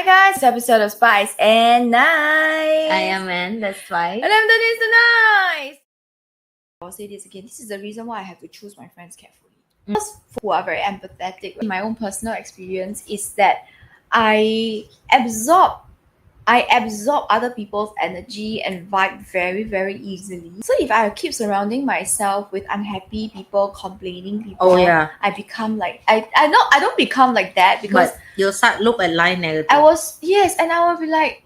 guys, this episode of Spice and Nice. I am Anne, that's Spice. And I'm Denise the Nice. I'll say this again. This is the reason why I have to choose my friends carefully. Because who are very empathetic. In my own personal experience is that I absorb other people's energy and vibe very, very easily. So if I keep surrounding myself with unhappy people, complaining people, I become like I don't become like that because But you'll start look at life negative. I will be like,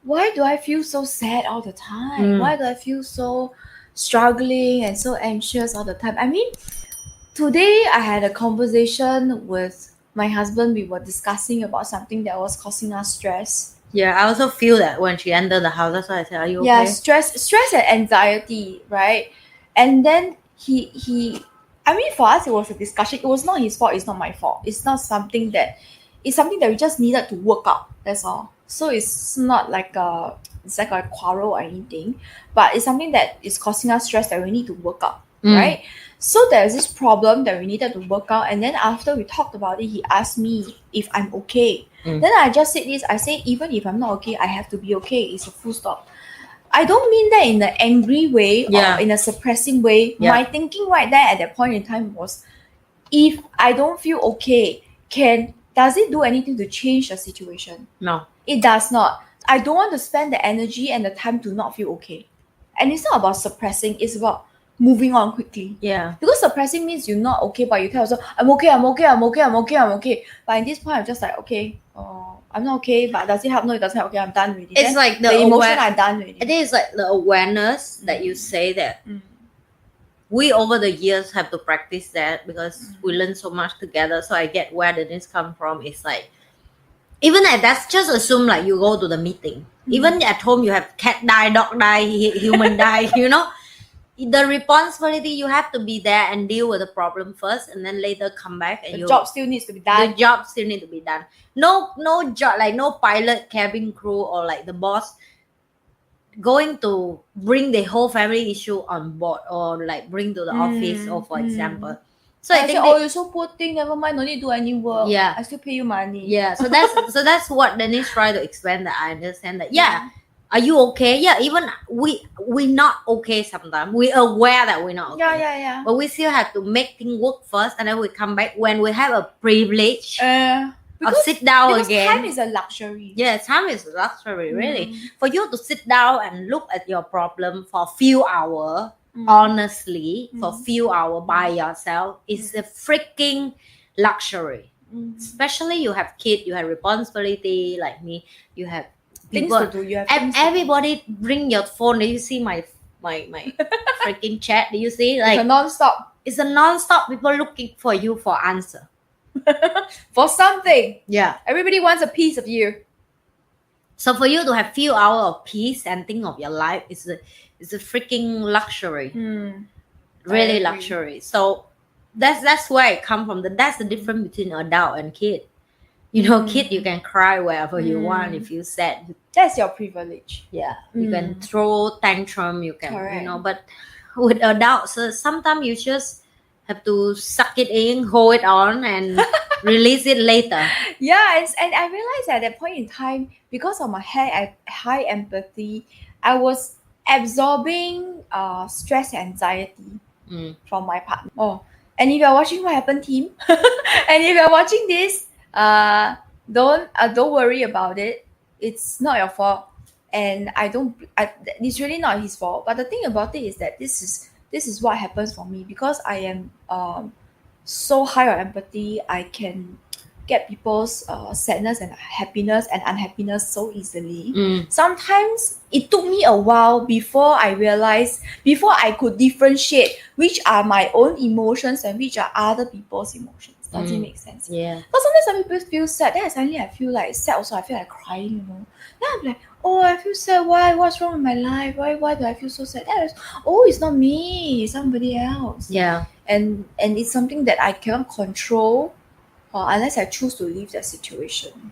why do I feel so sad all the time? Why do I feel so struggling and so anxious all the time? I mean, today I had a conversation with my husband. We were discussing about something that was causing us stress. Yeah, I also feel that when she entered the house. That's why I said, are you okay? Yeah, stress and anxiety, right? And then I mean, for us it was a discussion. It was not his fault, it's not my fault. It's something that we just needed to work out. That's all. So it's not like a quarrel or anything, but it's something that is causing us stress that we need to work out, right? So there's this problem that we needed to work out, and then after we talked about it, he asked me if I'm okay. Then I just said this. I say, even if I'm not okay, I have to be okay. It's a full stop. I don't mean that in an angry way or in a suppressing way. My thinking right there at that point in time was, if I don't feel okay, does it do anything to change the situation? No. It does not. I don't want to spend the energy and the time to not feel okay. And it's not about suppressing, it's about moving on quickly. Yeah. Because suppressing means you're not okay, but you tell yourself, I'm okay. But in this point, I'm just like, okay, I'm not okay, but does it help? No, it doesn't help. Okay, I'm done already. It's then like the emotion I'm done already. I think it's like the awareness that you say that we over the years have to practice that because we learn so much together. So I get where this come from. It's like, even at that's just assume like you go to the meeting. Even at home you have cat die, dog die, human die, you know. The responsibility, you have to be there and deal with the problem first, and then later come back and the job still needs to be done. The job still need to be done. No job, like no pilot, cabin crew, or like the boss going to bring the whole family issue on board, or like bring to the office, or for example. So I think you're so poor thing, never mind, no need to do any work. Yeah, I still pay you money. Yeah, so that's what Denise tried to explain, that I understand that. Are you okay? Yeah, even we not okay sometimes. We're aware that we're not okay. Yeah. But we still have to make things work first, and then we come back when we have a privilege of sit down because again. Time is a luxury. Yeah, time is a luxury, really. For you to sit down and look at your problem for a few hours, honestly, for a few hours by yourself, is a freaking luxury. Especially you have kids, you have responsibility, like me, you have people, things to do. You have everybody bring your phone. Do you see my freaking chat? Do you see? Like, it's a non-stop. People looking for you for answer. For something. Yeah. Everybody wants a piece of you. So for you to have few hours of peace and think of your life is a freaking luxury. Really luxury. So that's where it come from. That's the difference between adult and kid. You know, kid, you can cry wherever you want. If you sad, that's your privilege. Yeah, you can throw tantrum. You can, you know. But with adults, sometimes you just have to suck it in, hold it on, and release it later. Yeah, and I realized at that point in time, because of my high empathy, I was absorbing stress and anxiety from my partner. And if you're watching What Happened Team, and if you're watching this, don't worry about it. It's not your fault, and it's really not his fault. But the thing about it is that this is what happens for me, because I am so high on empathy. I can get people's sadness and happiness and unhappiness so easily. Sometimes it took me a while before I could differentiate which are my own emotions and which are other people's emotions. Does it make sense? Yeah. But sometimes some people feel sad. Then suddenly I feel like sad also. I feel like crying, you know. Then I'm like, I feel sad. Why? What's wrong with my life? Why do I feel so sad? It's not me. It's somebody else. Yeah. And it's something that I cannot control unless I choose to leave that situation.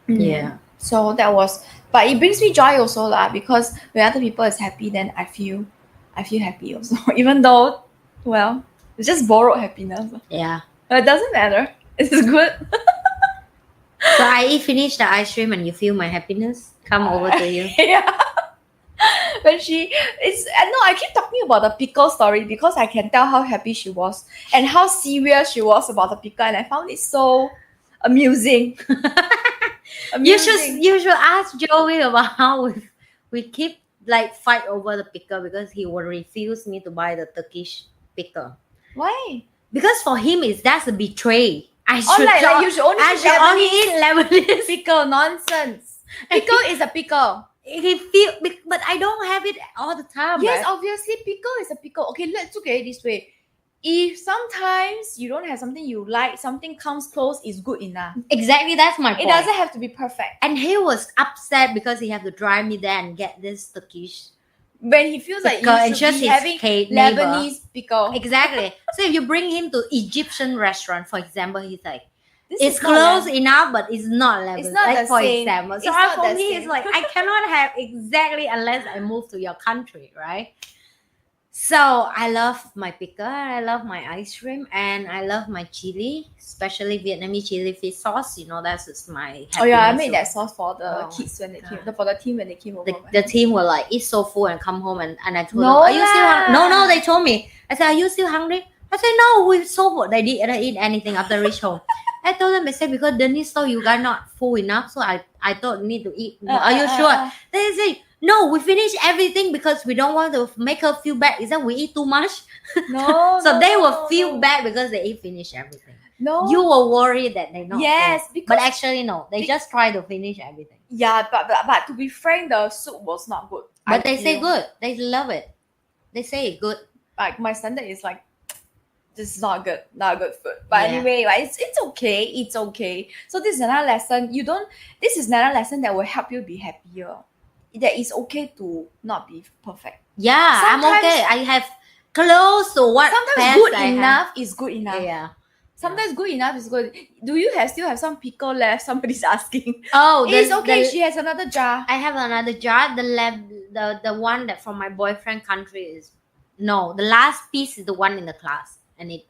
Yeah. So that was, but it brings me joy also lah, because when other people is happy, then I feel happy also. Even though, well, it's just borrowed happiness. Yeah. But it doesn't matter. It's good. So I finish the ice cream and you feel my happiness come over to you. Yeah. When I keep talking about the pickle story because I can tell how happy she was and how serious she was about the pickle, and I found it so amusing. You should ask Joey about how we keep like fight over the pickle because he will refuse me to buy the Turkish pickle. Why? Because for him that's a betray. I Oh, should like you should only eat Lebanese pickle. Nonsense. Pickle is a pickle. He feel, but I don't have it all the time. Yes, right? obviously pickle is a pickle. Okay, let's look at it this way. If sometimes you don't have something you like, something comes close is good enough. Exactly, that's my point. It doesn't have to be perfect. And he was upset because he had to drive me there and get this Turkish when he feels like you should be having Lebanese pickle. Exactly. So if you bring him to Egyptian restaurant, for example, he's like, it's close enough, but it's not Lebanese. It's not like, the for same. example. So for me, it's like I cannot have exactly unless I move to your country, right? So I love my pickle, I love my ice cream, and I love my chili, especially Vietnamese chili fish sauce. You know, that's just my happiness. Oh yeah, I made that sauce for the kids when they came, for the team when they came over. The team were like, eat so full and come home, and I told them, are you still hungry? No, they told me. I said, are you still hungry? I said, no, we're so full. They didn't eat anything after reach home. I told them, I said, because Denise thought you guys not full enough, so I thought you need to eat. Are you sure? They say, no, we finish everything because we don't want to make her feel bad. Is that we eat too much? No. So they will feel bad because they finish everything. No. You were worried that they not. Yes, because, but actually no, they just try to finish everything. Yeah, but to be frank, the soup was not good. But they say good. They love it. They say it good. Like my standard is like, this is not good food. But anyway, like, it's okay. It's okay. So this is another lesson. This is another lesson that will help you be happier. That it's okay to not be perfect. Yeah, sometimes, I'm okay. I have close to what. Sometimes good enough is good enough. Yeah. Sometimes good enough is good. Do you still have some pickle left? Somebody's asking. Oh, it's okay. She has another jar. I have another jar. The one that from my boyfriend country is the last piece is the one in the class, and it.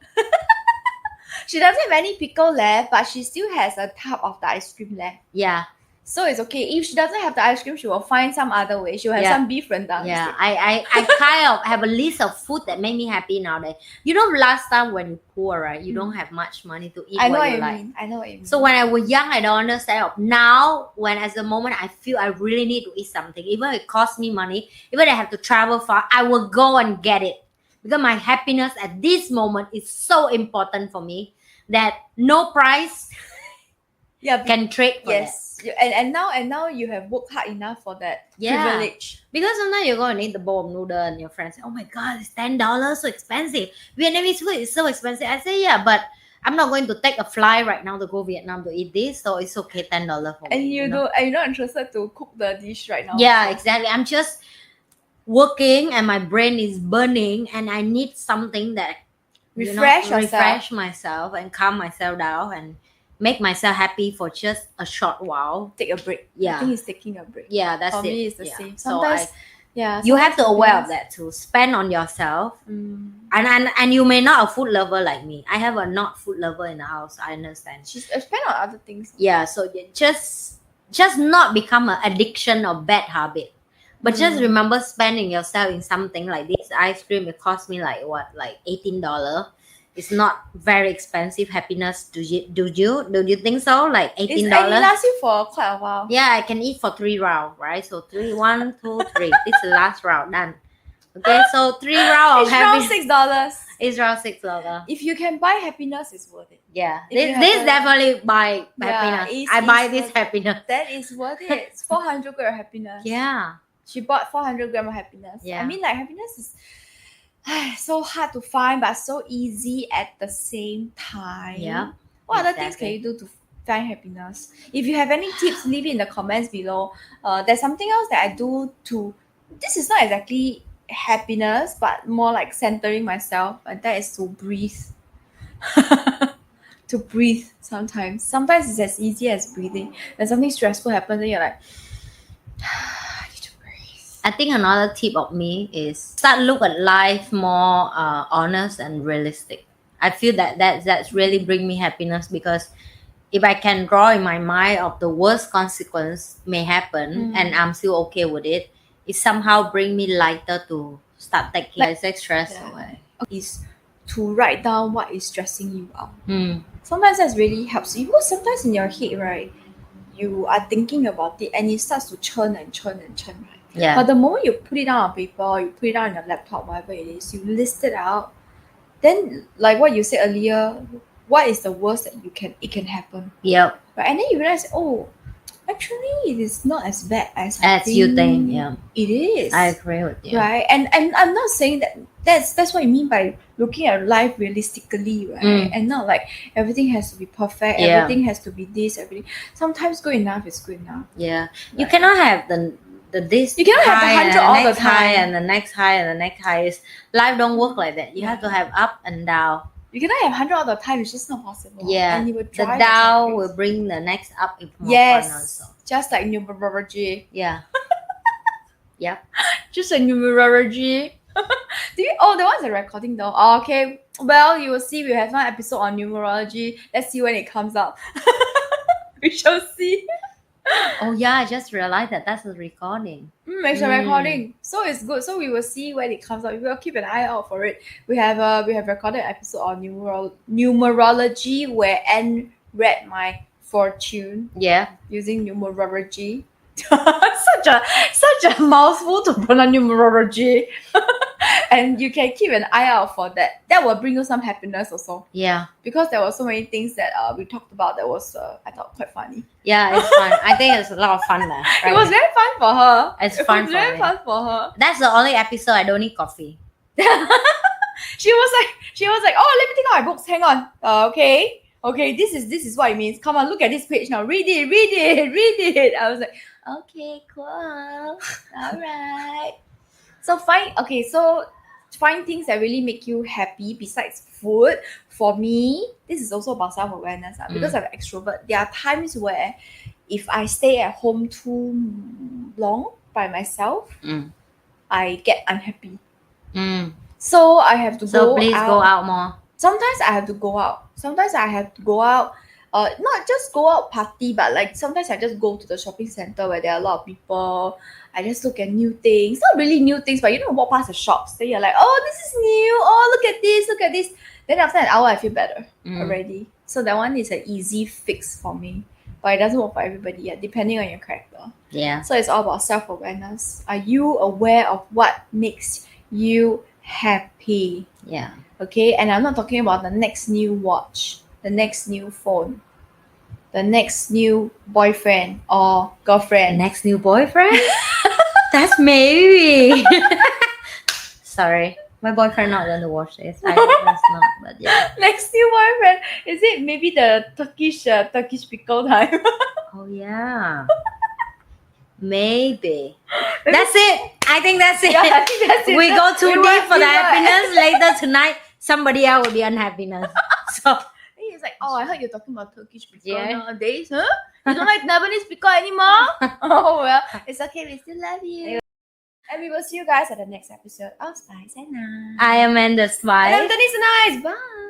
She doesn't have any pickle left, but she still has a tub of the ice cream left. Yeah. So it's okay. If she doesn't have the ice cream, she will find some other way. She'll have some beef rendang. Yeah, I kind of have a list of food that make me happy nowadays. You know, last time when you're poor, right, you don't have much money to eat. I know what you like. I know what you mean. So when I was young, I don't understand. Now, at the moment I feel I really need to eat something, even if it costs me money, even if I have to travel far, I will go and get it. Because my happiness at this moment is so important for me that no price can trade for that. And now you have worked hard enough for that privilege. Because sometimes you're going to eat the bowl of noodle and your friends say, oh my god, it's $10, so expensive. Vietnamese food is so expensive. I say, yeah, but I'm not going to take a flight right now to go Vietnam to eat this, so it's okay, $10 for me. And you're not interested to cook the dish right now. Yeah, exactly. I'm just working and my brain is burning and I need something that refresh myself and calm myself down and make myself happy for just a short while. Take a break. Yeah. I think it's taking a break. Yeah, that's for it. For me, it's the same. Sometimes, you have to aware of that too. Spend on yourself. And you may not a food lover like me. I have a not food lover in the house. I understand. She's spend on other things. Yeah, so just not become an addiction or bad habit. But just remember spending yourself in something like this ice cream. It cost me like $18. It's not very expensive happiness. Do you think so? Like $18. It lasts you for quite a while. Yeah, I can eat for 3 rounds, right? So 3, 1, 2, 3. This is the last round done. Okay, so 3 rounds of happiness. It's around $6. It's around $6. If you can buy happiness, it's worth it. Yeah, this definitely buy happiness. I buy this happiness. That is worth it. It's 400 grams of happiness. Yeah, she bought 400 grams of happiness. Yeah, I mean, like, happiness is so hard to find, but so easy at the same time. Yeah. What other things can you do to find happiness? If you have any tips, leave it in the comments below. There's something else that I do to. This is not exactly happiness, but more like centering myself, and that is to breathe. To breathe sometimes. Sometimes it's as easy as breathing. When something stressful happens, and you're like, I think another tip of me is start look at life more honest and realistic. I feel that's really bring me happiness because if I can draw in my mind of the worst consequence may happen and I'm still okay with it, it somehow bring me lighter to start taking less stress away. Is to write down what is stressing you out. Sometimes that really helps you, because sometimes in your head, right, you are thinking about it and it starts to churn and churn and churn, right? Yeah. But the moment you put it down on paper, you put it down on your laptop, whatever it is, you list it out, then like what you said earlier, what is the worst that it can happen? Yep. Right? And then you realize, oh, actually it is not as bad as you think. Yeah. It is. I agree with you. Right? And I'm not saying that's what you mean by looking at life realistically, right? And not like everything has to be perfect, everything has to be this, everything. Sometimes good enough is good enough. Yeah. Right? You cannot have the this you cannot have the 100 all the time, high and the next high and the next high. Is life don't work like that. You have to have up and down. You cannot have 100 all the time. It's just not possible. Yeah, and you will the down will bring the next up if more fun also. Just like numerology. Yeah. Yeah. Just like numerology. The one's a recording though. Oh, okay. Well, you will see. We have one episode on numerology. Let's see when it comes out. We shall see. Oh yeah, I just realized that's a recording. It's a recording, so it's good. So we will see when it comes out. We will keep an eye out for it. We have recorded an episode on numerology where Anne read my fortune. Yeah, using numerology. such a mouthful to pronounce numerology. And you can keep an eye out for that. That will bring you some happiness also. Yeah. Because there were so many things that we talked about that was, I thought, quite funny. Yeah, it's fun. I think it's a lot of fun there. Right? It was very fun for her. It was very fun for her. That's the only episode I don't need coffee. She was like, oh, let me take out my books. Hang on. Okay, this is what it means. Come on, look at this page now. Read it. I was like, okay, cool. All right. So find things that really make you happy besides food. For me, this is also about self-awareness. Because I'm an extrovert, there are times where if I stay at home too long by myself, I get unhappy. So I have to go out. So please go out more. Sometimes I have to go out. Not just go out party, but like sometimes I just go to the shopping center where there are a lot of people. I just look at new things. Not really new things, but walk past the shops. Then you're like, oh, this is new. Oh, look at this. Then after an hour, I feel better already. So that one is an easy fix for me. But it doesn't work for everybody yet, depending on your character. Yeah. So it's all about self-awareness. Are you aware of what makes you happy? Yeah. Okay, and I'm not talking about the next new watch, the next new phone, the next new boyfriend or girlfriend. Next new boyfriend? That's maybe. Sorry, my boyfriend not gonna watch this. That's not, but yeah. Next new boyfriend, is it maybe the Turkish pickle time? Oh yeah. Maybe. That's it. I think that's it. Yeah, I think that's it. We go too deep for the happiness. Later tonight, somebody else will be unhappiness. So he's like, oh, I heard you're talking about Turkish pickle nowadays, huh? You don't like Lebanese pickle anymore? Oh well, it's okay. We still love you. And we will see you guys at the next episode of Spice and Nice. I am Amanda Spice. And I'm Denise and Nice. Bye.